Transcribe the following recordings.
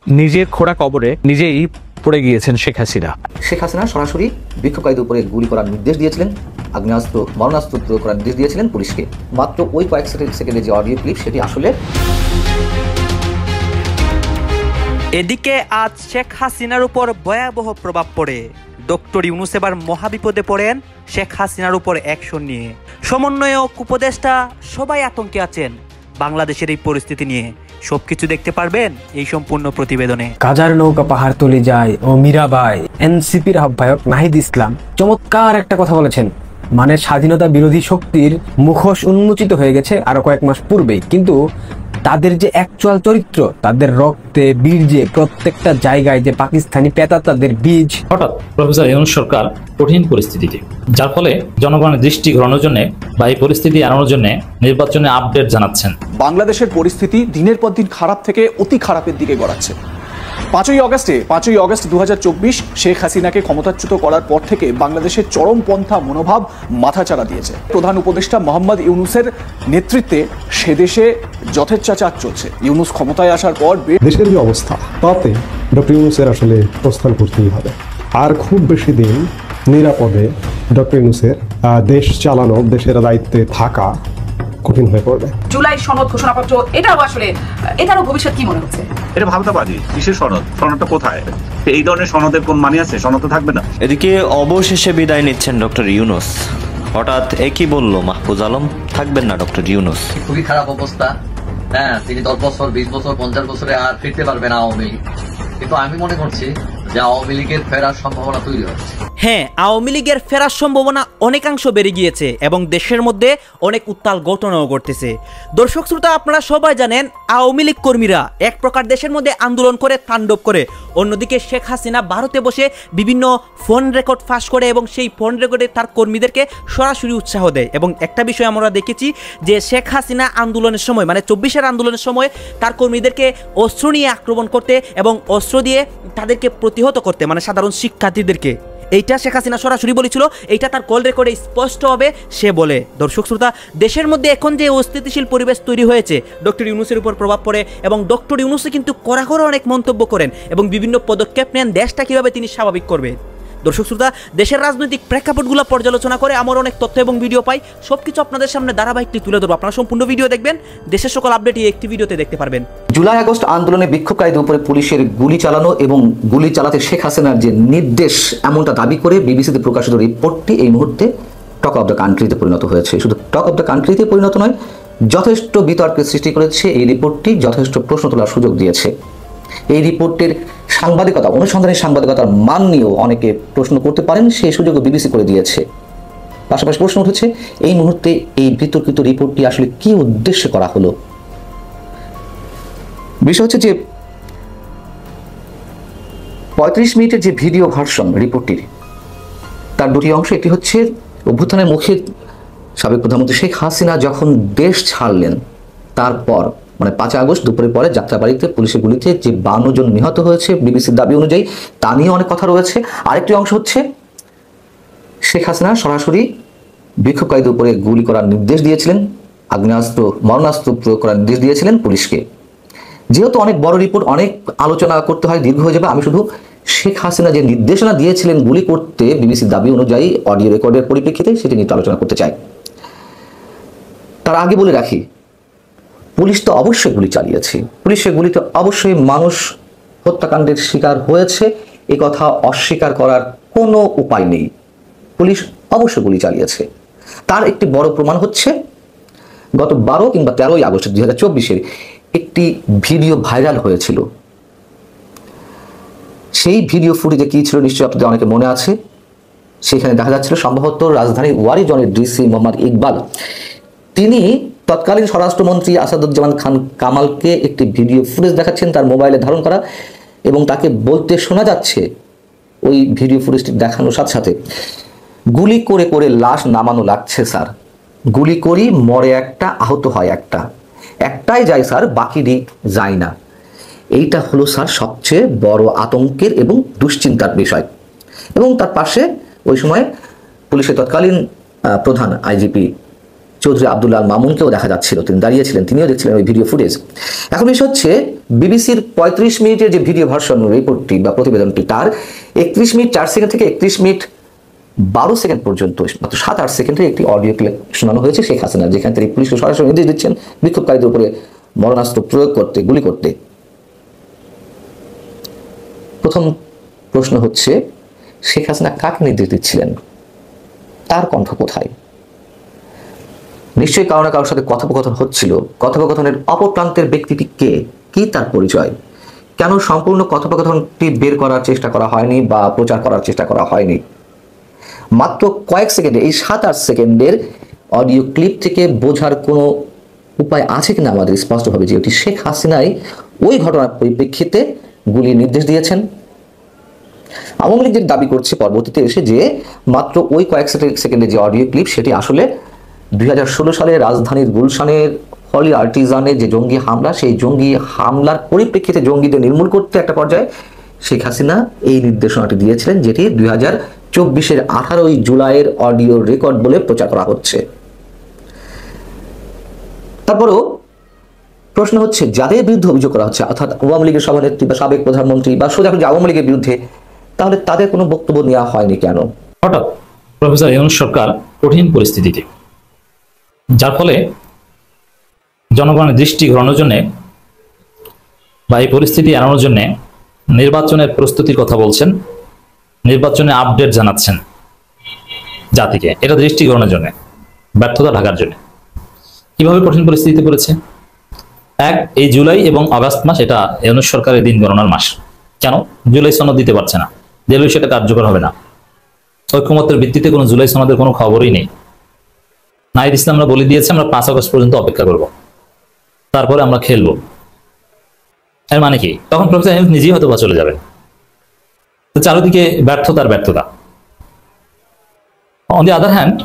নিজের খোঁড়া কবরে নিজেই পড়ে গিয়েছেন শেখ হাসিনা। শেখ হাসিনা সরাসরি বিক্ষোভকারীদের উপরে গুলি করার নির্দেশ দিয়েছিলেন, আগ্নেয়াস্ত্র মারণাস্ত্র প্রয়োগ করার নির্দেশ দিয়েছিলেন পুলিশকে। মাত্র ওই কয়েক সেকেন্ডের যে অডিও ক্লিপ সেটি আসলে। এদিকে আজ শেখ হাসিনার উপর ভয়াবহ প্রভাব পড়ে। ডক্টর ইউনূস এবার মহাবিপদে পড়েন শেখ হাসিনার উপর অ্যাকশন নিয়ে। সমন্বয়ক, উপদেষ্টা সবাই আতঙ্কে আছেন বাংলাদেশের এই পরিস্থিতি নিয়ে। সবকিছু দেখতে পারবেন এই সম্পূর্ণ প্রতিবেদনে। কাজার নৌকা পাহাড়তলি যায় ও মীরাবাই। এনসিপির আহ্বায়ক নাহিদ ইসলাম চমৎকার একটা কথা বলেছেন, মানে স্বাধীনতা বিরোধী শক্তির মুখোশ উন্মোচিত হয়ে গেছে আরো কয়েক মাস পূর্বেই, কিন্তু তাদের যে অ্যাকচুয়াল চরিত্র, তাদের রক্তে বীর্যে প্রত্যেকটা জায়গায় যে পাকিস্তানি পেতা তাদের বীজ। হঠাৎ প্রফেসর ইউনূস সরকার কঠিন পরিস্থিতিতে, যার ফলে জনগণের দৃষ্টি ঘোরানোর জন্য বা এই পরিস্থিতি এড়ানোর জন্য নির্বাচনে আপডেট জানাচ্ছেন। বাংলাদেশের পরিস্থিতি দিনের পর দিন খারাপ থেকে অতি খারাপের দিকে গড়াচ্ছে। 5ই আগস্ট 2024 শেখ হাসিনাকে ক্ষমতাচ্যুত করার পর থেকে বাংলাদেশের চরমপন্থা মনোভাব মাথাচাড়া দিয়েছে। প্রধান উপদেষ্টা মোহাম্মদ ইউনূসের নেতৃত্বে সে দেশে যথেচ্ছাচার চলছে। ইউনূস ক্ষমতায় আসার পর দেশের যে অবস্থা, তাতে ডক্টর ইউনূসের আসলে প্রস্থান করতেই হবে। আর খুব বেশি দিন নিরাপদে ডক্টর ইউনূসের দেশ চালানো, দেশের দায়িত্বে থাকা কঠিন হয়ে পড়বে। জুলাই সনদ ঘোষণাপত্র, এটারও ভবিষ্যৎ কি মনে হচ্ছে? এটা ভাবতাবাজি। কিসের সনদ? সনদটা কোথায়? এই ধরনের সনদের কোন মানে আছে? সনদ তো থাকবে না। এদিকে অবশেষে বিদায় নিচ্ছেন ডক্টর ইউনূস। হঠাৎ একই বললো মাহফুজ আলম, থাকবেন না ডক্টর ইউনূস। খুবই খারাপ অবস্থা। হ্যাঁ, তিনি 10 বছর, 20 বছর, 50 বছরে আর ফিরতে পারবেন আওয়ামী লীগ। কিন্তু আমি মনে করছি যে আওয়ামী লীগের ফেরার সম্ভাবনা তৈরি হচ্ছে। হ্যাঁ, আওয়ামী লীগের ফেরার সম্ভাবনা অনেকাংশ বেড়ে গিয়েছে এবং দেশের মধ্যে অনেক উত্তাল ঘটনাও ঘটতেছে। দর্শক শ্রোতা, আপনারা সবাই জানেন আওয়ামী লীগ কর্মীরা এক প্রকার দেশের মধ্যে আন্দোলন করে, তাণ্ডব করে। অন্যদিকে শেখ হাসিনা ভারতে বসে বিভিন্ন ফোন রেকর্ড ফাঁস করে এবং সেই ফোন রেকর্ডে তার কর্মীদেরকে সরাসরি উৎসাহ দেয়। এবং একটা বিষয় আমরা দেখেছি যে শেখ হাসিনা আন্দোলনের সময়, মানে 24-এর আন্দোলনের সময় তার কর্মীদেরকে অস্ত্র নিয়ে আক্রমণ করতে এবং অস্ত্র দিয়ে তাদেরকে প্রতিহত করতে, মানে সাধারণ শিক্ষার্থীদেরকে। এইটা শেখ হাসিনা সরাসরি বলেছিল, এইটা তার কল রেকর্ডে স্পষ্টভাবে সে বলে। দর্শক শ্রোতা, দেশের মধ্যে এখন যে অস্থিতিশীল পরিবেশ তৈরি হয়েছে, ডক্টর ইউনূসের উপর প্রভাব পড়ে এবং ডক্টর ইউনূসে কিন্তু কড়া অনেক মন্তব্য করেন এবং বিভিন্ন পদক্ষেপ নেন দেশটা কীভাবে তিনি স্বাভাবিক করবেন। দর্শক শ্রোতা, দেশের রাজনৈতিক প্রেক্ষাপটগুলো পর্যালোচনা করে আমার অনেক তথ্য এবং ভিডিও পাই, সবকিছু আপনাদের সামনে ধারাবাহিকটি তুলে ধরবো। আপনারা সম্পূর্ণ ভিডিও দেখবেন, দেশের সকল আপডেট এই একটি ভিডিওতে দেখতে পারবেন। জুলাই আগস্ট আন্দোলনে বিক্ষোভকারীদের উপরে পুলিশের গুলি চালানো এবং গুলি চালাতে শেখ হাসিনার যে নির্দেশ, এমনটা দাবি করে বিবিসিতে প্রকাশিত রিপোর্টটি এই মুহূর্তে টক অব দ্য কান্ট্রিতে পরিণত হয়েছে। শুধু টক অব দ্য কান্ট্রিতে পরিণত নয়, যথেষ্ট বিতর্কের সৃষ্টি করেছে। এই রিপোর্টটি যথেষ্ট প্রশ্ন তোলার সুযোগ দিয়েছে। এই রিপোর্টের সাংবাদিকতা, অনুসন্ধানী সাংবাদিকতার মান নিয়েও অনেকে প্রশ্ন করতে পারেন, সেই সুযোগও বিবিসি করে দিয়েছে। পাশাপাশি প্রশ্ন উঠেছে এই মুহূর্তে এই বিতর্কিত রিপোর্টটি আসলে কি উদ্দেশ্যে করা হলো। বিষয় হচ্ছে যে 35 মিনিটের যে ভিডিও ভার্সন রিপোর্টটির, তার দুটি অংশ। একটি হচ্ছে অভ্যুত্থানের মুখে সাবেক প্রধানমন্ত্রী শেখ হাসিনা যখন দেশ ছাড়লেন, তারপর মানে 5 আগস্ট দুপুরের পরে যাত্রাবাড়িতে পুলিশের গুলিতে যে 52 জন নিহত হয়েছে বিবিসির দাবি অনুযায়ী, তা নিয়ে অনেক কথা রয়েছে। আরেকটি অংশ হচ্ছে শেখ হাসিনা সরাসরি বিক্ষোভকারীদের উপরে গুলি করার নির্দেশ দিয়েছিলেন, আগ্নেয়াস্ত্র মারণাস্ত্র প্রয়োগ করার নির্দেশ দিয়েছিলেন পুলিশকে। যেহেতু অনেক বড় রিপোর্ট, অনেক আলোচনা করতে হয়, দীর্ঘ হয়ে যাবে। আমি শুধু শেখ হাসিনা যে নির্দেশনা দিয়েছিলেন গুলি করতে বিবিসির দাবি অনুযায়ী অডিও রেকর্ডের পরিপ্রেক্ষিতে, সেটি নিয়ে আলোচনা করতে চাই। তার আগে বলে রাখি, পুলিশ তো অবশ্যই গুলি চালিয়েছে, পুলিশের গুলিতে অবশ্যই মানুষ হত্যাকাণ্ডের শিকার হয়েছে, এ কথা অস্বীকার করার কোনো উপায় নেই। পুলিশ অবশ্যই গুলি চালিয়েছে। তার একটি বড় প্রমাণ হচ্ছে গত 12 কিংবা 13ই আগস্ট 2024 একটি ভিডিও ভাইরাল হয়েছিল। সেই ভিডিও ফুটেজে কি ছিল নিশ্চয়ই আপনাদের অনেকে মনে আছে। সেখানে দেখা যাচ্ছিল সম্ভবত রাজধানীর ওয়ারিজনের ডিসি মোহাম্মদ ইকবাল, তিনি তৎকালীন স্বরাষ্ট্রমন্ত্রী আসাদুজ্জামান খান কামালকে একটি ভিডিও ফুটেজ দেখাচ্ছেন তার মোবাইলে ধারণ করা, এবং তাকে বলতে শোনা যাচ্ছে ওই ভিডিও ফুটেজটি দেখানোর সাথে সাথে, গুলি করে করে লাশ নামানো লাগছে স্যার, গুলি করি মরে একটা, আহত হয় একটা, একটাই যায় স্যার, বাকিটি যায় না। এইটা হলো স্যার সবচেয়ে বড় আতঙ্কের এবং দুশ্চিন্তার বিষয়। এবং তার পাশে ওই সময় পুলিশের তৎকালীন প্রধান আইজিপি চৌধুরী আব্দুল্লাহ আল মামুনকেও দেখা যাচ্ছিল, তিনি দাঁড়িয়েছিলেন, তিনিও দেখছিলেন ওই ভিডিও ফুটেজ। এখন বিষয় হচ্ছে বিবিসির 35 মিনিটের যে ভিডিও ভার্সন রিপোর্টটি বা প্রতিবেদনটি, তার 31 মিনিট 4 সেকেন্ড থেকে 31 মিনিট 12 সেকেন্ড পর্যন্ত মাত্র 7-8 সেকেন্ডের একটি অডিও ক্লিপ শোনানো হয়েছে শেখ হাসিনা, যেখানে তিনি পুলিশকে সরাসরি নির্দেশ দিচ্ছেন বিক্ষোভকারীদের উপরে মরণাস্ত্র প্রয়োগ করতে, গুলি করতে। প্রথম প্রশ্ন হচ্ছে, শেখ হাসিনা কাকে নির্দেশ দিচ্ছিলেন? তার কণ্ঠ কোথায়? নিশ্চয়ই কারো না কারোর সাথে কথোপকথন হচ্ছিল। কথোপকথনের অপর প্রান্তের ব্যক্তিটি কে, কি তার পরিচয়? কেন সম্পূর্ণ কথোপকথনটি বের করার চেষ্টা করা হয়নি বা প্রচার করার চেষ্টা করা হয়নি? মাত্র কয়েক সেকেন্ডে, এই 7-8 সেকেন্ডের অডিও ক্লিপ থেকে বোঝার কোনো উপায় আছে কিনা আমাদের স্পষ্টভাবে, যে এটি শেখ হাসিনাই ওই ঘটনার পরিপ্রেক্ষিতে গুলির নির্দেশ দিয়েছেন? আওয়ামী লীগ দাবি করছে পরবর্তীতে এসে যে মাত্র ওই কয়েক সেকেন্ডের যে অডিও ক্লিপ, সেটি আসলে 2016 সালে রাজধানীর গুলশানের হলি আর্টিজানে যে জঙ্গি হামলা, সেই জঙ্গি হামলার পরিপ্রেক্ষিতে জঙ্গিদের নির্মূল করতে একটা পর্যায়ে শেখ হাসিনা এই নির্দেশনাটি দিয়েছিলেন, যেটি 2024-এর 18 জুলাইয়ের অডিও রেকর্ড বলে প্রচার করা হচ্ছে। তারপরেও প্রশ্ন হচ্ছে, যাদের বিরুদ্ধে অভিযোগ করা হচ্ছে, অর্থাৎ আওয়ামী লীগের সভানেত্রী বা সাবেক প্রধানমন্ত্রী বা সোজাসুজি আওয়ামী লীগের বিরুদ্ধে, তাহলে তাদের কোনো বক্তব্য নেওয়া হয়নি কেন? হঠাৎ প্রফেসর ইউনূস সরকার কঠিন পরিস্থিতিতে, যার ফলে জনগণের দৃষ্টি ঘোরানোর জন্য বা এই পরিস্থিতি এড়ানোর জন্য নির্বাচনের প্রস্তুতির কথা বলছেন, নির্বাচনে আপডেট জানাচ্ছেন জাতিকে, এটা দৃষ্টি ঘোরানোর জন্য, ব্যর্থতা ঢাকার জন্য। কিভাবে কঠিন পরিস্থিতিতে পড়েছে? এই জুলাই এবং আগস্ট মাস, এটা ইউনূস সরকারের দিন গণনার মাস। কেন? জুলাই সনদ দিতে পারছে না, দিলেও সেটা কার্যকর হবে না। ঐক্যমত্যের ভিত্তিতে কোনো জুলাই সনদের কোনো খবরই নেই। নাহিদ ইসলামরা বলে দিয়েছে আমরা 5 আগস্ট পর্যন্ত অপেক্ষা করব, তারপরে আমরা খেলবো। এর মানে কি? তখন প্রফেসর ইউনূস নিজেই হয়তো বা চলে যাবেন। তো চারিদিকে ব্যর্থতার ব্যর্থতা। On the other hand,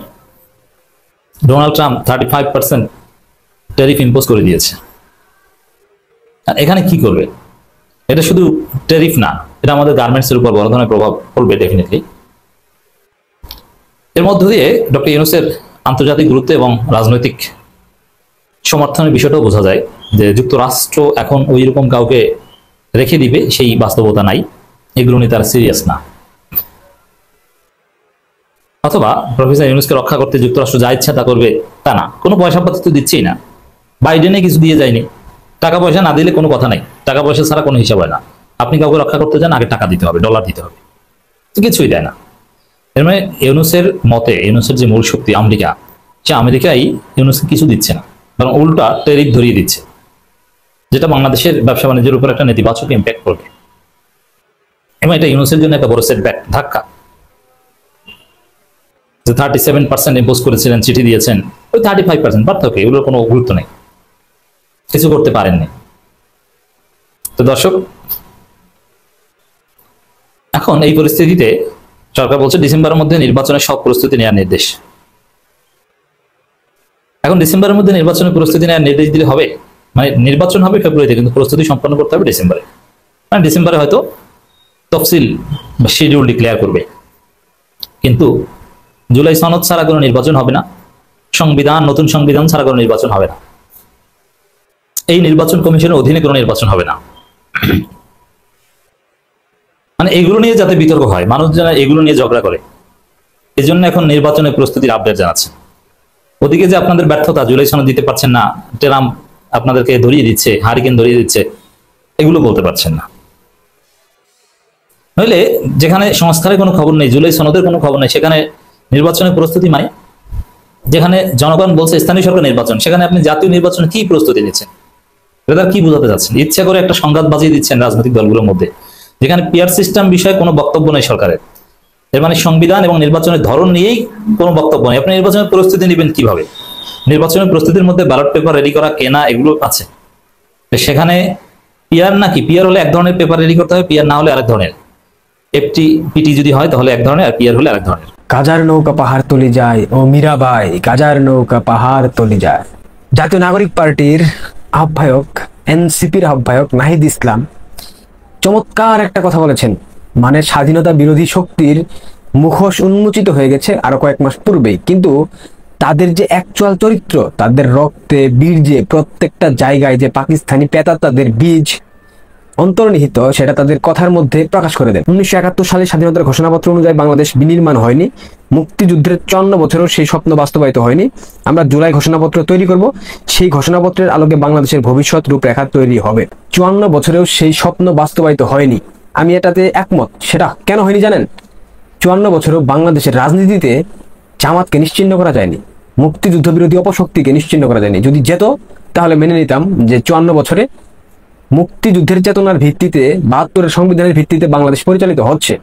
Donald Trump 35% tariff impose করে দিয়েছে। এখানে কি করবে? এটা শুধু ট্যারিফ না, এটা আমাদের গার্মেন্টসের উপর বড় ধরনের প্রভাব পড়বে ডেফিনেটলি। এর মধ্য দিয়ে ডক্টর ইউনূসের আন্তর্জাতিক গুরুত্ব এবং রাজনৈতিক সমর্থনের বিষয়টাও বোঝা যায় যে যুক্তরাষ্ট্র এখন ওই রকম কাউকে রেখে দিবে সেই বাস্তবতা নাই, এগুলো নিয়ে তারা সিরিয়াস না। অথবা প্রফেসর ইউনূসকে রক্ষা করতে যুক্তরাষ্ট্র যা ইচ্ছা তা করবে তা না, কোনো পয়সা পাতি তো দিচ্ছেই না, বাইডেনে কিছু দিয়ে যায়নি, টাকা পয়সা না দিলে কোনো কথা নাই, টাকা পয়সা ছাড়া কোনো হিসাব হয় না। আপনি কাউকে রক্ষা করতে চান, আগে টাকা দিতে হবে, ডলার দিতে হবে, কিছুই দেয় না। এর মানে ইউনূসের মতে, ইউনূসের যে মূল শক্তি আমেরিকা, সে আমেরিকাই ইউনূসকে কিছু দিচ্ছে না, বরং উল্টা ট্যারিফ ধরিয়ে দিচ্ছে, যেটা বাংলাদেশের ব্যবসা বাণিজ্যের উপর একটা নেতিবাচক ইম্প্যাক্ট করবে। এবং এটা ইউনূসের জন্য একটা বড় সেটব্যাক, ধাক্কা। যে 37% ইম্পোজ করেছিলেন, চিঠি দিয়েছেন, ওই 35% পার্থক্য, এগুলোর কোনো গুরুত্ব নেই, কিছু করতে পারেননি। তো দর্শক, এখন এই পরিস্থিতিতে সরকার বলছে ডিসেম্বরের মধ্যে নির্বাচনের সব প্রস্তুতি নেওয়ার নির্দেশ। এখন ডিসেম্বরের মধ্যে নির্বাচনের প্রস্তুতি নেওয়ার নির্দেশ দিলে হবে? মানে নির্বাচন হবে ফেব্রুয়ারিতে, কিন্তু প্রস্তুতি সম্পন্ন করতে হবে ডিসেম্বরে। মানে ডিসেম্বরে হয়তো তফসিল বা শিডিউল ডিক্লেয়ার করবে, কিন্তু জুলাই সনদ ছাড়া কোনো নির্বাচন হবে না, নতুন সংবিধান ছাড়া কোনো নির্বাচন হবে না, এই নির্বাচন কমিশনের অধীনে কোনো নির্বাচন হবে না। মানে এগুলো নিয়ে যাতে বিতর্ক হয়, মানুষ যেন এগুলো নিয়ে ঝগড়া করে, এই জন্য এখন নির্বাচনের প্রস্তুতির আপডেট জানাচ্ছে। ওদিকে যে আপনাদের ব্যর্থতা, জুলাই সনদ দিতে পারছেন না, ট্রাম্প আপনাদেরকে ধরিয়ে দিচ্ছে, হারিকেন ধরিয়ে দিচ্ছে, এগুলো বলতে পারছেন না। নইলে যেখানে সংস্কারের কোনো খবর নেই, জুলাই সনদের কোনো খবর নেই, সেখানে নির্বাচনের প্রস্তুতি মানে, যেখানে জনগণ বলছে স্থানীয় সরকার নির্বাচন, সেখানে আপনি জাতীয় নির্বাচনে কি প্রস্তুতি নিচ্ছেন? এটা কি বোঝাতে যাচ্ছেন? ইচ্ছা করে একটা সংঘাত বাজিয়ে দিচ্ছেন রাজনৈতিক দলগুলোর মধ্যে, যেখানে পিয়ার সিস্টেম বিষয়ে কোনো বক্তব্য নেই সরকারের। এর মানে সংবিধান এবং নির্বাচনের ধরন নিয়েই কোনো বক্তব্য নেই। আপনি নির্বাচনের প্রস্তুতি নেবেন কিভাবে? নির্বাচনের প্রস্তুতির মধ্যে ব্যালট পেপার রেডি করা, কেনা, এগুলো আছে। সেখানে পিয়ার নাকি, পিয়ার হলে এক ধরনের পেপার রেডি করতে হবে, পিয়ার না হলে আরেক ধরনের। পিটি যদি হয় তাহলে এক ধরনের, আর পিয়ার হলে আরেক ধরনের। কাজার নৌকা পাহাড় তলি যায় ও মীরাবাই, কাজার নৌকা পাহাড় তলি যায়। জাতীয় নাগরিক পার্টির আহ্বায়ক, এনসিপির আহ্বায়ক নাহিদ ইসলাম চমৎকার একটা কথা বলেছেন। মানে স্বাধীনতা বিরোধী শক্তির মুখোশ উন্মোচিত হয়ে গেছে আরো কয়েক মাস পূর্বেই, কিন্তু তাদের যে অ্যাকচুয়াল চরিত্র, তাদের রক্তে বীর্যে প্রত্যেকটা জায়গায় যে পাকিস্তানি পেতাত্তাদের বীজ অন্তর্নিহিত, সেটা তাদের কথার মধ্যে প্রকাশ করে দেন। 1971 সালে স্বাধীনতার ঘোষণাপত্র অনুযায়ী বাংলাদেশ বিনির্মাণ হয়নি, মুক্তিযুদ্ধের 54 বছরেও সেই স্বপ্ন বাস্তবায়িত হয়নি। আমরা জুলাই ঘোষণাপত্র তৈরি করব, সেই ঘোষণাপত্রের আলোকে বাংলাদেশের ভবিষ্যৎ রূপরেখা তৈরি হবে। 54 বছরেও সেই স্বপ্ন বাস্তবায়িত হয়নি, আমি এটাতে একমত। সেটা কেন হয়নি জানেন? 54 বছরেও বাংলাদেশের রাজনীতিতে জামাতকে নিশ্চিহ্ন করা যায়নি, মুক্তিযুদ্ধ বিরোধী অপশক্তিকে নিশ্চিহ্ন করা যায়নি। যদি যেত তাহলে মেনে নিতাম যে 54 বছরে মুক্তিযুদ্ধের চেতনার ভিত্তিতে 72-এর সংবিধানের ভিত্তিতে বাংলাদেশ পরিচালিত হচ্ছে।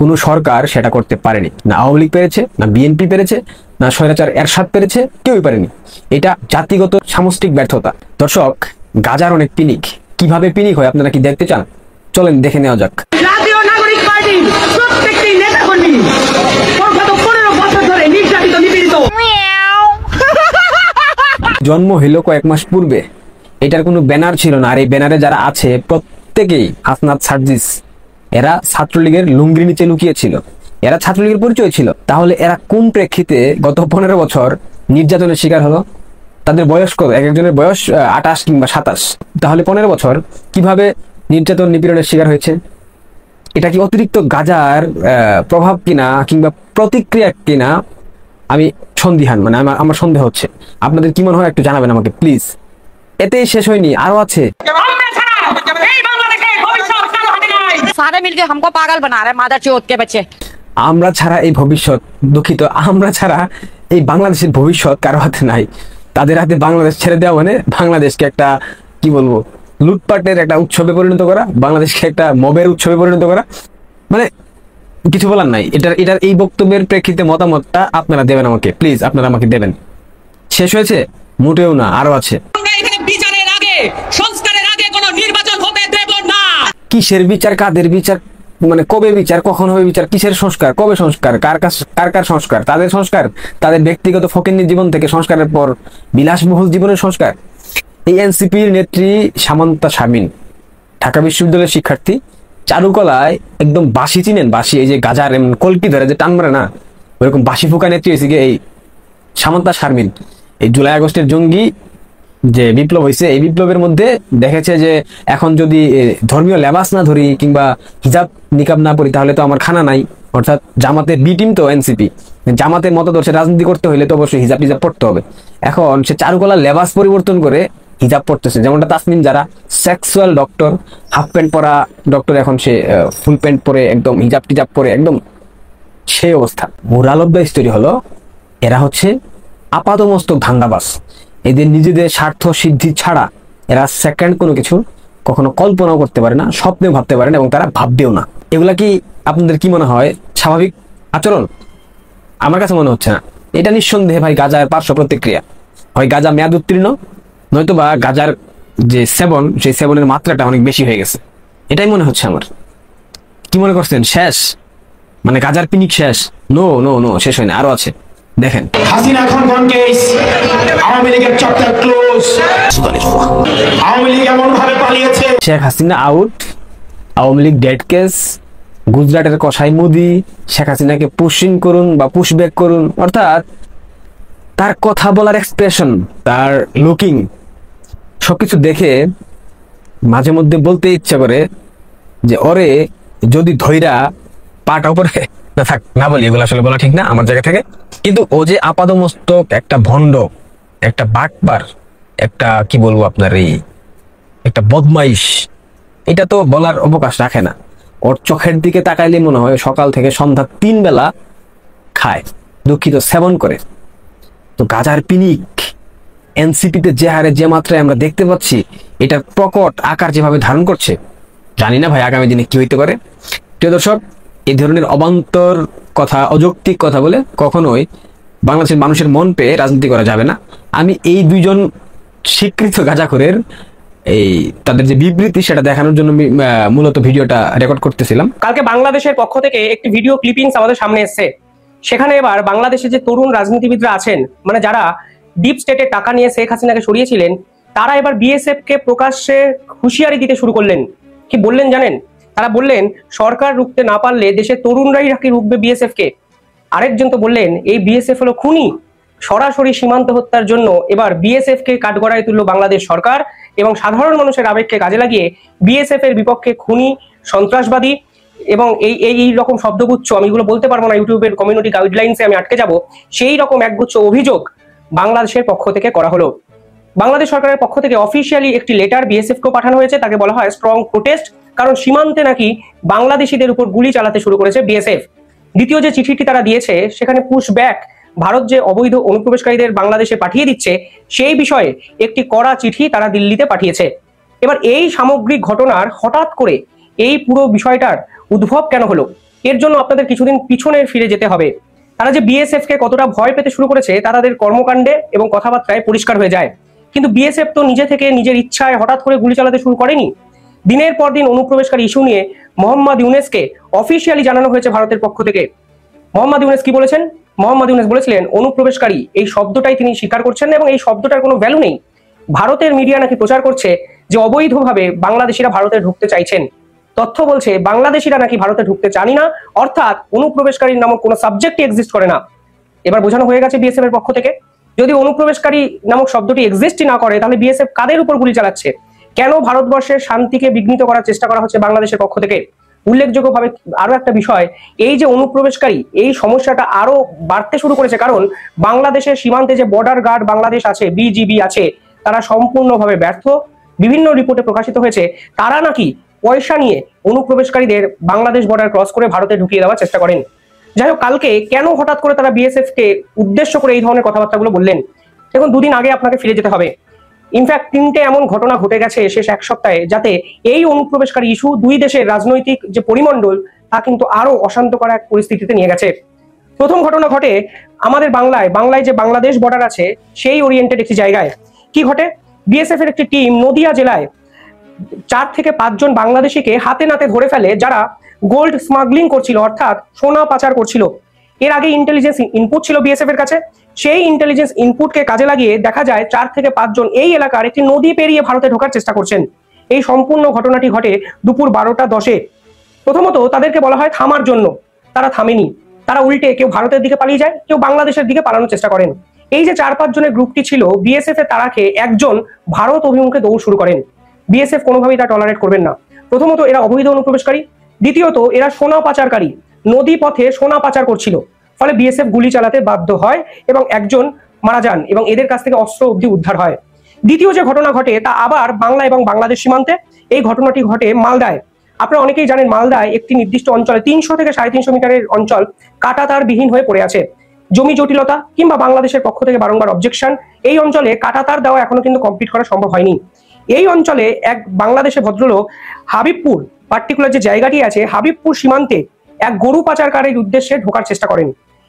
কোনো সরকার সেটা করতে পারেনি, না আওয়ামী লীগ পেরেছে, না বিএনপি পেরেছে, না স্বৈরাচার এরশাদ পেরেছে, কেউই পারেনি। এটা জাতিগত সামষ্টিক ব্যর্থতা। দর্শক, গাজার অনেক পিনিক, কিভাবে পিনিক হয় আপনারা কি দেখতে চান? চলেন দেখে নেওয়া যাক। জাতীয় নাগরিক পার্টি প্রত্যেকটি নেতাকর্মী গত 15 বছর ধরে নির্যাতিত, নিপীড়িত। জন্ম হইল কয়েক মাস পূর্বে, এটার কোনো ব্যানার ছিল না। আর এই ব্যানারে যারা আছে প্রত্যেকেই হাসনাত সার্জিস, এরা ছাত্রলীগের লুঙ্গির নিচে লুকিয়েছিল, এরা ছাত্রলীগের পরিচয় ছিল। তাহলে এরা কোন প্রেক্ষিতে গত 15 বছর নির্যাতনের শিকার হলো? তাদের বয়স কত? এক একজনের বয়স 28 কিংবা 27। তাহলে 15 বছর কিভাবে নির্যাতন নিপীড়নের শিকার হয়েছে? এটা কি অতিরিক্ত গাজার প্রভাব কিনা কিংবা প্রতিক্রিয়া কিনা আমি সন্দিহান, মানে আমার সন্দেহ হচ্ছে। আপনাদের কি মনে হয় একটু জানাবেন আমাকে প্লিজ। এতেই শেষ হয়নি, আরো আছে। আমরা ছাড়া এই ভবিষ্যৎ, দুঃখিত, আমরা ছাড়া এই বাংলাদেশের ভবিষ্যৎ কারো হাতে নাই। তাদের হাতে বাংলাদেশ ছেড়ে দেওয়া মানে বাংলাদেশকে একটা কি বলবো, লুটপাটের একটা উৎসবে পরিণত করা, বাংলাদেশকে একটা মবের উৎসবে পরিণত করা, মানে কিছু বলার নাই। এটার এই বক্তব্যের প্রেক্ষিতে মতামতটা আপনারা দেবেন আমাকে প্লিজ, আপনারা আমাকে দেবেন। শেষ হয়েছে? মোটেও না, আরো আছে। বিচারের আগে, সংস্কারের আগে কোনো নির্বাচন হতে দেব না। কিসের বিচার, কাদের বিচার, মানে কবে বিচার, কখন হবে বিচার, কিসের সংস্কার, কবে সংস্কার, কার সংস্কার? তাদের সংস্কার, তাদের ব্যক্তিগত ফকিন্নির জীবন থেকে সংস্কারের পর বিলাসবহুল জীবনের সংস্কার। এই এনসিপির নেত্রী সামান্তা শারমিন, ঢাকা বিশ্ববিদ্যালয়ের শিক্ষার্থী, চারুকলায় একদম বাঁশি চিনেন, বাঁশি, এই যে গাজার কলকি ধরে যে টান মারে না, ওইরকম বাঁশি ফুকা নেত্রী হয়েছে এই সামান্তা শারমিন। এই জুলাই আগস্টের জঙ্গি যে বিপ্লব হয়েছে, এই বিপ্লবের মধ্যে দেখেছে যে এখন যদি ধর্মীয় লেবাস না ধরি কিংবা হিজাব নিকাব না পড়ি তাহলে তো আমার খানা নাই। অর্থাৎ জামাতের বি টিম তো এনসিপি, জামাতের মতাদর্শে রাজনীতি করতে হলে তো অবশ্যই হিজাব টিজাব পড়তে হবে। এখন সে চারুকলার লেবাস পরিবর্তন করে হিজাব পড়তেছে, যেমনটা তাসমিন যারা সেক্সুয়াল ডক্টর, হাফ প্যান্ট পরা ডক্টর, এখন সে ফুল প্যান্ট পরে একদম হিজাব টিজাব পরে একদম সেই অবস্থা। মোরাল অফ দ্য স্টোরি হলো এরা হচ্ছে আপাতমস্তক ধান্দাবাজ। এদের নিজেদের স্বার্থ সিদ্ধি ছাড়া এরা সেকেন্ড কোনো কিছু কখনো কল্পনাও করতে পারে না, স্বপ্নেও ভাবতে পারে না, এবং তারা ভাববেও না। এগুলা কি আপনাদের কি মনে হয় স্বাভাবিক আচরণ? আমার কাছে মনে হচ্ছে না। এটা নিঃসন্দেহে ভাই গাজার পার্শ্ব প্রতিক্রিয়া। হয় গাজা মেয়াদ উত্তীর্ণ, নয়তো বা গাজার যে সেবন, সেই সেবনের মাত্রাটা অনেক বেশি হয়ে গেছে, এটাই মনে হচ্ছে আমার। কি মনে করছেন শেষ? মানে গাজার পিনিক শেষ? নো নো নো, শেষ হয় না, আরো আছে, দেখেন। হাসিনা খান কেস, আওয়ামী লীগের চ্যাপ্টার ক্লোজ। আওয়ামী লীগ এমন ভাবে পালিয়েছে। Sheikh Hasina out, Awami League dead case, গুজরাটের কসাই মোদি শেখ হাসিনাকে পুশিং করুন বা পুশব্যাক করুন। অর্থাৎ তার কথা বলার এক্সপ্রেশন, তার লুকিং, সবকিছু দেখে মাঝে মধ্যে বলতে ইচ্ছা করে যে ওরে যদি ধৈরা পাটা উপরে না থাক, না বলি, এগুলো আসলে বলা ঠিক না আমার জায়গা থেকে। কিন্তু ও যে আপাদমস্তক একটা ভণ্ড, একটা বাটপার, একটা কি বলবো আপনার এই একটা বদমাইশ, এটা তো বলার অবকাশ রাখে না। ওর চোখের দিকে তাকাইলে মনে হয় সকাল থেকে সন্ধ্যা 3 বেলা খায়, দুঃখিত, সেবন করে। তো গাজার পিনিক এনসিপিতে যে হারে যে মাত্রায় আমরা দেখতে পাচ্ছি, এটার প্রকট আকার যেভাবে ধারণ করছে, জানি না ভাই আগামী দিনে কি হইতে পারে। প্রিয় দর্শক, এই ধরনের অবান্তর কথা, অযৌক্তিক কথা বলে কখনোই বাংলাদেশের মানুষের মন পেয়ে রাজনীতি করা যাবে না। আমি এই দুইজন স্বীকৃত গাজাখোরের এই তাদের যে বিবৃতি, সেটা দেখানোর জন্য মূলত ভিডিওটা রেকর্ড করতেছিলাম। কালকে বাংলাদেশের পক্ষ থেকে একটি ভিডিও ক্লিপিংস আমাদের সামনে এসেছে। সেখানে এবার বাংলাদেশে যে তরুণ রাজনীতিবিদরা আছেন, মানে যারা ডিপ স্টেটের টাকা নিয়ে শেখ হাসিনাকে সরিয়েছিলেন, তারা এবার বিএসএফ কে প্রকাশ্যে হুঁশিয়ারি দিতে শুরু করলেন। কি বললেন জানেন? তারা বললেন সরকার রুখতে না পারলে দেশের তরুণরাই নাকি রুখবে বিএসএফ কে। আরেকজন তো বললেন এই বিএসএফ হলো খুনি, সরাসরি সীমান্ত হত্যার জন্য এবার বিএসএফ কে কাঠগড়ায় তুলল বাংলাদেশ সরকার এবং সাধারণ মানুষের আবেগকে কাজে লাগিয়ে বিএসএফ এর বিপক্ষে খুনি, সন্ত্রাসবাদী এবং এই রকম শব্দগুচ্ছ, আমি এগুলো বলতে পারবো না, ইউটিউবের কমিউনিটি গাইডলাইন্সে আমি আটকে যাব, সেই রকম একগুচ্ছ অভিযোগ বাংলাদেশের পক্ষ থেকে করা হলো। বাংলাদেশ সরকারের পক্ষ থেকে অফিসিয়ালি একটি লেটার বিএসএফ কেও পাঠানো হয়েছে, তাকে বলা হয় স্ট্রং প্রোটেস্ট, কারণ সীমান্তে নাকি বাংলাদেশিদের উপর গুলি চালাতে শুরু করেছে বিএসএফ। দ্বিতীয় যে চিঠিটি তারা দিয়েছে সেখানে পুশ ব্যাক, ভারত যে অবৈধ অনুপ্রবেশকারীদের বাংলাদেশে পাঠিয়ে দিচ্ছে সেই বিষয়ে একটি কড়া চিঠি তারা দিল্লিতে পাঠিয়েছে। এবার এই সামগ্রিক ঘটনার হঠাৎ করে এই পুরো বিষয়টার উদ্ভব কেন হলো, এর জন্য আপনাদের কিছুদিন পিছনে ফিরে যেতে হবে। তারা যে বিএসএফ কে কতটা ভয় পেতে শুরু করেছে তা তাদের কর্মকাণ্ডে এবং কথাবার্তায় পরিষ্কার হয়ে যায়। কিন্তু বিএসএফ তো নিজে থেকে নিজের ইচ্ছায় হঠাৎ করে গুলি চালাতে শুরু করেনি। দিনের পর দিন অনুপ্রবেশকারী ইস্যু নিয়ে মোহাম্মদ ইউনেসকে অফিসিয়ালি জানানো হয়েছে ভারতের পক্ষ থেকে। মোহাম্মদ ইউনেস কি বলেছেন? মোহাম্মদ ইউনেস বলেছিলেন অনুপ্রবেশকারী এই শব্দটাই তিনি স্বীকার করছেন না এবং এই শব্দটার কোনো ভ্যালু নেই। ভারতের মিডিয়া নাকি প্রচার করছে যে অবৈধভাবে বাংলাদেশিরা ভারতে ঢুকতে চাইছেন। তথ্য বলছে বাংলাদেশিরা নাকি ভারতে ঢুকতে চানি না, অর্থাৎ অনুপ্রবেশকারীর নামক কোনো সাবজেক্টই এক্সিস্ট করে না। এবার বোঝানো হয়ে গেছে বিএসএফ এর পক্ষ থেকে, যদি অনুপ্রবেশকারী নামক শব্দটি এক্সিস্টই না করে তাহলে বিএসএফ কাদের উপর গুলি চালাচ্ছে? কেন ভারতবর্ষের শান্তিকে বিঘ্নিত করার চেষ্টা করা হচ্ছে বাংলাদেশের পক্ষ থেকে? উল্লেখযোগ্যভাবে আরো একটা বিষয়, এই যে অনুপ্রবেশকারী এই সমস্যাটা আরো বাড়তে শুরু করেছে কারণ বাংলাদেশের সীমান্তে যে বর্ডার গার্ড বাংলাদেশ আছে, বিজিবি আছে, তারা সম্পূর্ণভাবে ব্যর্থ। বিভিন্ন রিপোর্টে প্রকাশিত হয়েছে তারা নাকি পয়সা নিয়ে অনুপ্রবেশকারীদের বাংলাদেশ বর্ডার ক্রস করে ভারতে ঢুকিয়ে দেওয়ার চেষ্টা করেন। যাই হোক, কালকে কেন হঠাৎ করে তারা বিএসএফ কে উদ্দেশ্য করে এই ধরনের কথাবার্তাগুলো বললেন? এখন দুদিন আগে আপনাকে ফিরে যেতে হবে। ইনফ্যাক্ট 3টে এমন ঘটনা ঘটে গেছে শেষ এক সপ্তাহে যাতে এই অনুপ্রবেশকারী ইস্যু দুই দেশের রাজনৈতিক যে পরিমণ্ডল তা কিন্তু আরো অশান্ত করা এক পরিস্থিতিতে নিয়ে গেছে। প্রথম ঘটনা ঘটে আমাদের বাংলায় যে বাংলাদেশ বর্ডার আছে সেই ওরিয়েন্টেড একটি জায়গায়। কি ঘটে? বিএসএফ এর একটি টিম নদিয়া জেলায় 4 থেকে 5 জন বাংলাদেশিকে হাতে নাতে ধরে ফেলে যারা গোল্ড স্মাগলিং করছিল, অর্থাৎ সোনা পাচার করছিল। এর আগে ইন্টেলিজেন্স ইনপুট ছিল বিএসএফ এর কাছে, সেই ইন্টেলিজেন্স ইনপুটকে কাজে লাগিয়ে দেখা যায় 4 থেকে 5 জন এই এলাকার একটি নদী পেরিয়ে ভারতে ঢোকার চেষ্টা করছেন। এই সম্পূর্ণ ঘটনাটি ঘটে দুপুর 12টা 10-এ। প্রথমত তাদেরকে বলা হয় থামার জন্য, তারা থামেনি, তারা উল্টে কেউ ভারতের দিকে পালিয়ে যায়, কেউ বাংলাদেশের দিকে পালানোর চেষ্টা করেন। এই যে 4-5 জনের গ্রুপটি ছিল, বিএসএফ এর তারা খেয়ে একজন ভারত অভিমুখে দৌড় শুরু করেন। বিএসএফ কোনোভাবেই তা টলারেট করবেন না। প্রথমত এরা অবৈধ অনুপ্রবেশকারী, দ্বিতীয়ত এরা সোনা পাচারকারী, নদী পথে সোনা পাচার করছিল, ফলে বিএসএফ গুলি চালাতে বাধ্য হয় এবং একজন মারা যান এবং এদের কাছ থেকে অস্ত্র অবধি উদ্ধার হয়। দ্বিতীয় যে ঘটনা ঘটে তা আবার বাংলা এবং বাংলাদেশ সীমান্তে। এই ঘটনাটি ঘটে মালদায়। আপনারা অনেকেই জানেন মালদায় একটি নির্দিষ্ট অঞ্চলে 300 থেকে 350 মিটারের অঞ্চল কাঁটাতারবিহীন হয়ে পড়ে আছে। জমি জটিলতা কিংবা বাংলাদেশের পক্ষ থেকে বারংবার অবজেকশন, এই অঞ্চলে কাঁটাতার দেওয়া এখনো কিন্তু কমপ্লিট করা সম্ভব হয়নি। এই অঞ্চলে এক বাংলাদেশের ভদ্রলোক হাবিবপুর পার্টিকুলার যে জায়গাটি আছে হাবিবপুর সীমান্তে এক গরু পাচারকারীর উদ্দেশ্যে ঢোকার চেষ্টা করেন।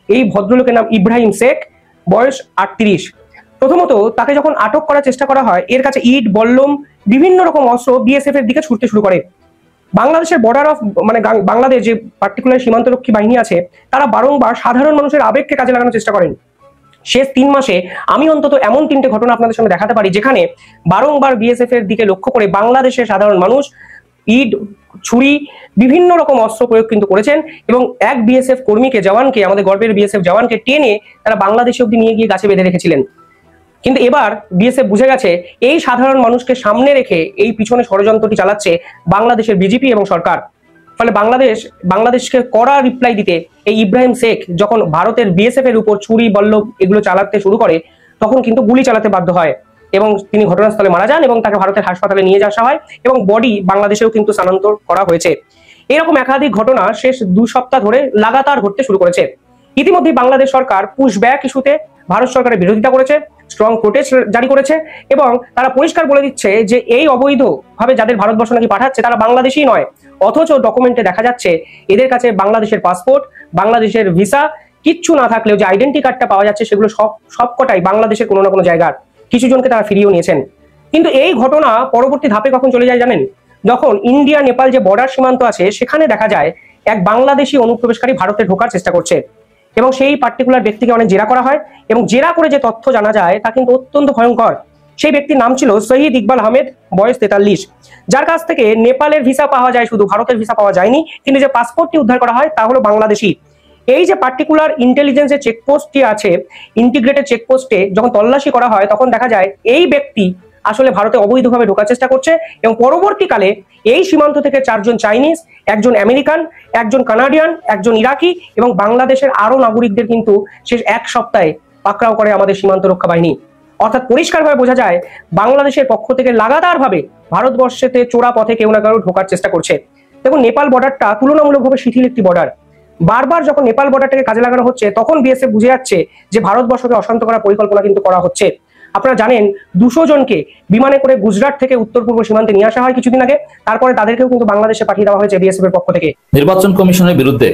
এই ভদ্রলোকের নাম ইব্রাহিম শেখ, বয়স 38। প্রথমত তাকে যখন আটক করার চেষ্টা করা হয় এর কাছে ইট, বল্লম, বিভিন্ন রকম অস্ত্র বিএসএফ এর দিকে ছুটতে শুরু করে। বাংলাদেশের বর্ডার অফ বাংলাদেশ যে পার্টিকুলার সীমান্তরক্ষী বাহিনী আছে তারা বারংবার সাধারণ মানুষের আবেগকে কাজে লাগানোর চেষ্টা করেন। শেষ 3 মাসে আমি অন্তত এমন 3টে ঘটনা আপনাদের সামনে দেখাতে পারি যেখানে বারংবার বিএসএফ এর দিকে লক্ষ্য করে বাংলাদেশের সাধারণ মানুষ ইট, ছুরি, বিভিন্ন রকম অস্ত্র প্রয়োগ কিন্তু করেছেন এবং এক বিএসএফ কর্মীকে, জওয়ানকে, আমাদের গর্বের বিএসএফ জওয়ানকে টেনে তারা বাংলাদেশে অব্দি নিয়ে গিয়ে গাছে বেঁধে রেখেছিলেন। কিন্তু এবার বিএসএফ বুঝে গেছে এই সাধারণ মানুষকে সামনে রেখে এই পিছনে ষড়যন্ত্রটি চালাচ্ছে বাংলাদেশের বিজেপি এবং সরকার। ফলে বাংলাদেশকে কড়া রিপ্লাই দিতে এই ইব্রাহিম শেখ যখন ভারতের বিএসএফ এর উপর ছুরি, বল্লম এগুলো চালাতে শুরু করে তখন কিন্তু গুলি চালাতে বাধ্য হয় এবং তিনি ঘটনাস্থলে মারা যান এবং তাকে ভারতের হাসপাতালে নিয়ে যাওয়া হয় এবং বডি বাংলাদেশেও কিন্তু স্থানান্তর করা হয়েছে। এরকম একাধিক ঘটনা শেষ 2 সপ্তাহ ধরে লাগাতার ঘটতে শুরু করেছে। ইতিমধ্যে বাংলাদেশ সরকার পুশ ব্যাক ইস্যুতে ভারত সরকারের বিরোধিতা করেছে, স্ট্রং প্রোটেস্ট জারি করেছে এবং তারা পরিষ্কার বলে দিচ্ছে যে এই অবৈধভাবে যাদের ভারতবর্ষ নাকি পাঠাচ্ছে তারা বাংলাদেশী নয়, অথচ ডকুমেন্টে দেখা যাচ্ছে এদের কাছে বাংলাদেশের পাসপোর্ট, বাংলাদেশের ভিসা কিচ্ছু না থাকলেও যে আইডেন্টি কার্ডটা পাওয়া যাচ্ছে সেগুলো সবকটাই বাংলাদেশের কোনো না কোনো জায়গার। কিছু জনকে তারা ফিরিয়েও নিয়েছেন। কিন্তু এই ঘটনা পরবর্তী ধাপে কখন চলে যায় জানেন? যখন ইন্ডিয়া নেপাল যে বর্ডার সীমান্ত আছে সেখানে দেখা যায় এক বাংলাদেশি অনুপ্রবেশকারী ভারতে ঢোকার চেষ্টা করছে এবং সেই পার্টিকুলার ব্যক্তিকে অনেক জেরা করা হয় এবং জেরা করে যে তথ্য জানা যায় তা কিন্তু অত্যন্ত ভয়ঙ্কর। সেই ব্যক্তির নাম ছিল শহীদ ইকবাল আহমেদ, বয়স 43, যার কাছ থেকে নেপালের ভিসা পাওয়া যায়, শুধু ভারতের ভিসা পাওয়া যায়নি। কিন্তু যে পাসপোর্টটি উদ্ধার করা হয় তা হলো বাংলাদেশি। এই যে পার্টিকুলার ইন্টেলিজেন্সের চেকপোস্টটি আছে, ইন্টিগ্রেটেড চেকপোস্টে যখন তল্লাশি করা হয় তখন দেখা যায় এই ব্যক্তি আসলে ভারতে অবৈধভাবে ঢোকার চেষ্টা করছে এবং পরবর্তীকালে এই সীমান্ত থেকে 4 জন চাইনিজ, 1 জন আমেরিকান, 1 জন কানাডিয়ান, 1 জন ইরাকি এবং বাংলাদেশের আরো নাগরিকদের কিন্তু শেষ 1 সপ্তাহে পাকড়াও করে আমাদের সীমান্ত রক্ষা বাহিনী। অর্থাৎ পরিষ্কারভাবে বোঝা যায় বাংলাদেশের পক্ষ থেকে লাগাতারভাবে ভারতবর্ষেতে চোরা পথে কেউ না কেউ ঢোকার চেষ্টা করছে। দেখুন, নেপাল বর্ডারটা তুলনামূলকভাবে শিথিল একটি বর্ডার। বারবার যখন নেপাল বর্ডারটাকে কাজে লাগানো হচ্ছে তখন বিএসএফ বুঝে যাচ্ছে যে ভারতবর্ষকে অশান্ত করার পরিকল্পনা কিন্তু করা হচ্ছে। আপনারা জানেন 200 জনকে বিমানে করে গুজরাট থেকে উত্তর পূর্ব সীমান্তে নিয়ে আসা হয় কিছুদিন আগে, তারপরে তাদেরকেও কিন্তু বাংলাদেশে পাঠিয়ে দেওয়া হয়েছে বিএসএফ এর পক্ষ থেকে। নির্বাচন কমিশনের বিরুদ্ধে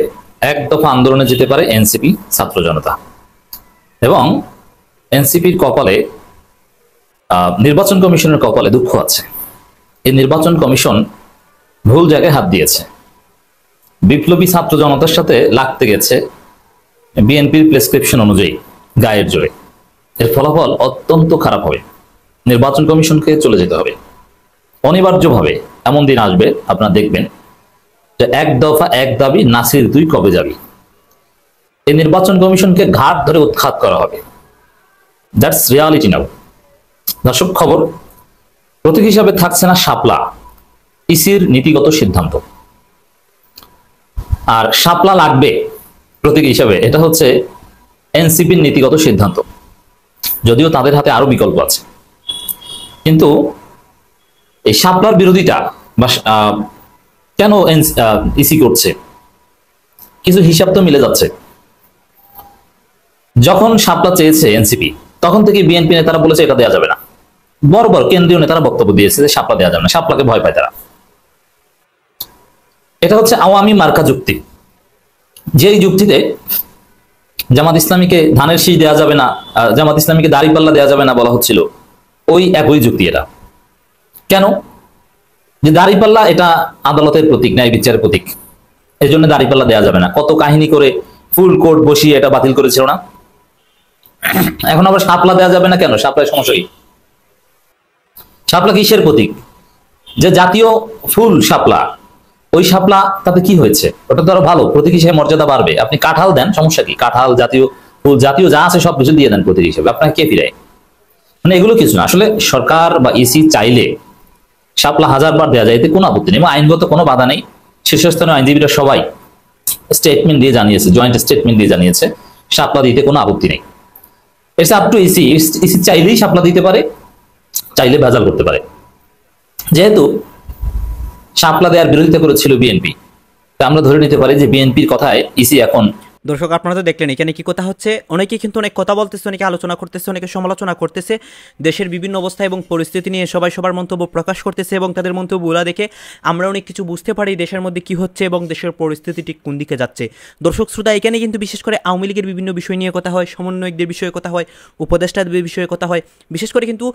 এক দফা আন্দোলনে যেতে পারে এনসিপি, ছাত্র জনতা। এবং এনসিপির কপালে, নির্বাচন কমিশনের কপালে দুঃখ আছে। এই নির্বাচন কমিশন ভুল জায়গায় হাত দিয়েছে। বিপ্লবী ছাত্র জনতার সাথে লাগতে গেছে বিএনপির প্রেসক্রিপশন অনুযায়ী গায়ের জোরে। এর ফলাফল অত্যন্ত খারাপ হবে। নির্বাচন কমিশনকে চলে যেতে হবে অনিবার্যভাবে। এমন দিন আসবে আপনারা দেখবেন যে 1 দফা 1 দাবি, নাসির 2 কবে যাবি। এই নির্বাচন কমিশনকে ঘাট ধরে উৎখাত করা হবে। দ্যাটস রিয়ালিটি নাও। দর্শক, খবর প্রতীক হিসাবে থাকছে না শাপলা, ইসির নীতিগত সিদ্ধান্ত। আর শাপলা লাগবে প্রতীক হিসাবে, এটা হচ্ছে এনসিপির নীতিগত সিদ্ধান্ত। যদিও তাদের হাতে আরো বিকল্প আছে, কিন্তু এই শাপলার বিরোধিতা বা কেন ইসি করছে, কিছু হিসাব তো মিলে যাচ্ছে। যখন শাপলা চেয়েছে এনসিপি, তখন থেকে বিএনপি নেতারা বলেছে এটা দেওয়া যাবে না। বড় বড় কেন্দ্রীয় নেতারা বক্তব্য দিয়েছে যে শাপলা দেওয়া যাবে না, শাপলাকে ভয় পায় তারা। এটা হচ্ছে আওয়ামী মার্কা যুক্তি, যেই যুক্তিতে জামাত ইসলামীকে ধানের শীষ দেওয়া যাবে না, জামাত ইসলামীকে দাড়িপাল্লা দেওয়া যাবে না বলা হচ্ছিল, ওই একই যুক্তি এটা। কেন? যে দাড়িপাল্লা এটা আদালতের প্রতীক, ন্যায় বিচারের প্রতীক, এই জন্য দাড়িপাল্লা দেওয়া যাবে না। কত কাহিনী করে ফুল কোর্ট বসিয়ে এটা বাতিল করেছিল না? এখন আবার শাপলা দেওয়া যাবে না কেন? শাপলার সমস্যা কি? শাপলা কিসের প্রতীক? যে জাতীয় ফুল শাপলা, ওই শাপলা তাতে কি হয়েছে? ওটা তো আরো ভালো, প্রতীক হিসেবে মর্যাদা বাড়বে। আপনি কাঁঠাল দেন, সমস্যা কি? কাঁঠাল, জাতীয় ফুল, জাতীয় যা আছে সবকিছু দিয়ে দেন প্রতীক হিসেবে, আপনাকে কে ফিরায়? মানে এগুলো কিছু না। আসলে সরকার বা ইসি চাইলে শাপলা 1000 বার দেওয়া যায়, এতে কোনো আপত্তি নেই এবং আইনগত কোনো বাধা নেই। শীর্ষস্থানীয় আইনজীবীরা সবাই স্টেটমেন্ট দিয়ে জানিয়েছে, জয়েন্ট স্টেটমেন্ট দিয়ে জানিয়েছে শাপলা দিতে কোনো আপত্তি নেই। It's up to EC. EC চাইলেই শাপলা দিতে পারে, চাইলে ভেজাল করতে পারে। যেহেতু শাপলা দেওয়ার বিরোধিতা করেছিল বিএনপি, তা আমরা ধরে নিতে পারি যে বিএনপির কথায় ইসি এখন। দর্শক, আপনারা তো দেখলেন এখানে কি কথা হচ্ছে। অনেকেই কিন্তু অনেক কথা বলতেছে, অনেকে আলোচনা করতেছে, অনেকে সমালোচনা করতেছে। দেশের বিভিন্ন অবস্থা এবং পরিস্থিতি নিয়ে সবাই সবার মন্তব্য প্রকাশ করতেছে এবং তাদের মন্তব্যগুলো দেখে আমরা অনেক কিছু বুঝতে পারি দেশের মধ্যে কি হচ্ছে এবং দেশের পরিস্থিতি ঠিক কোন দিকে যাচ্ছে। দর্শক শ্রোতা, এখানে কিন্তু বিশেষ করে আওয়ামী লীগের বিভিন্ন বিষয় নিয়ে কথা হয়, সমন্বয়কদের বিষয়ে কথা হয়, উপদেষ্টাদের বিষয়ে কথা হয়, বিশেষ করে কিন্তু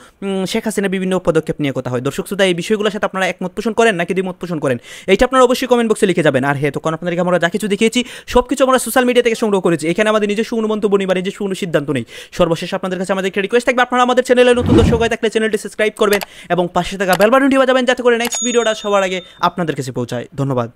শেখ হাসিনার বিভিন্ন পদক্ষেপ নিয়ে কথা হয়। দর্শক শ্রোতা, এই বিষয়গুলোর সাথে আপনারা একমত পোষণ করেন নাকি দ্বিমত পোষণ করেন, এইটা আপনারা অবশ্যই কমেন্ট বক্সে লিখে যাবেন। আর হ্যাঁ, তখন আপনাদেরকে আমরা যা কিছু দেখিয়েছি সবকিছু আমরা সোশ্যাল মিডিয়া থেকে সংগ্রহ করেছি। এখানে আমাদের নিজস্ব কোনো মন্তব্য নেই বা নিজস্ব কোনো সিদ্ধান্ত নেই। সর্বশেষ আপনাদের কাছে আমাদের একটা রিকোয়েস্ট থাকবে, আপনারা আমাদের চ্যানেলে নতুন দর্শক হয়ে থাকলে চ্যানেলটি সাবস্ক্রাইব করবেন এবং পাশে থাকা বেল বাটনটি বাজাবেন যাতে করে নেক্সট ভিডিওটা সবার আগে আপনাদের কাছে পৌঁছায়। ধন্যবাদ।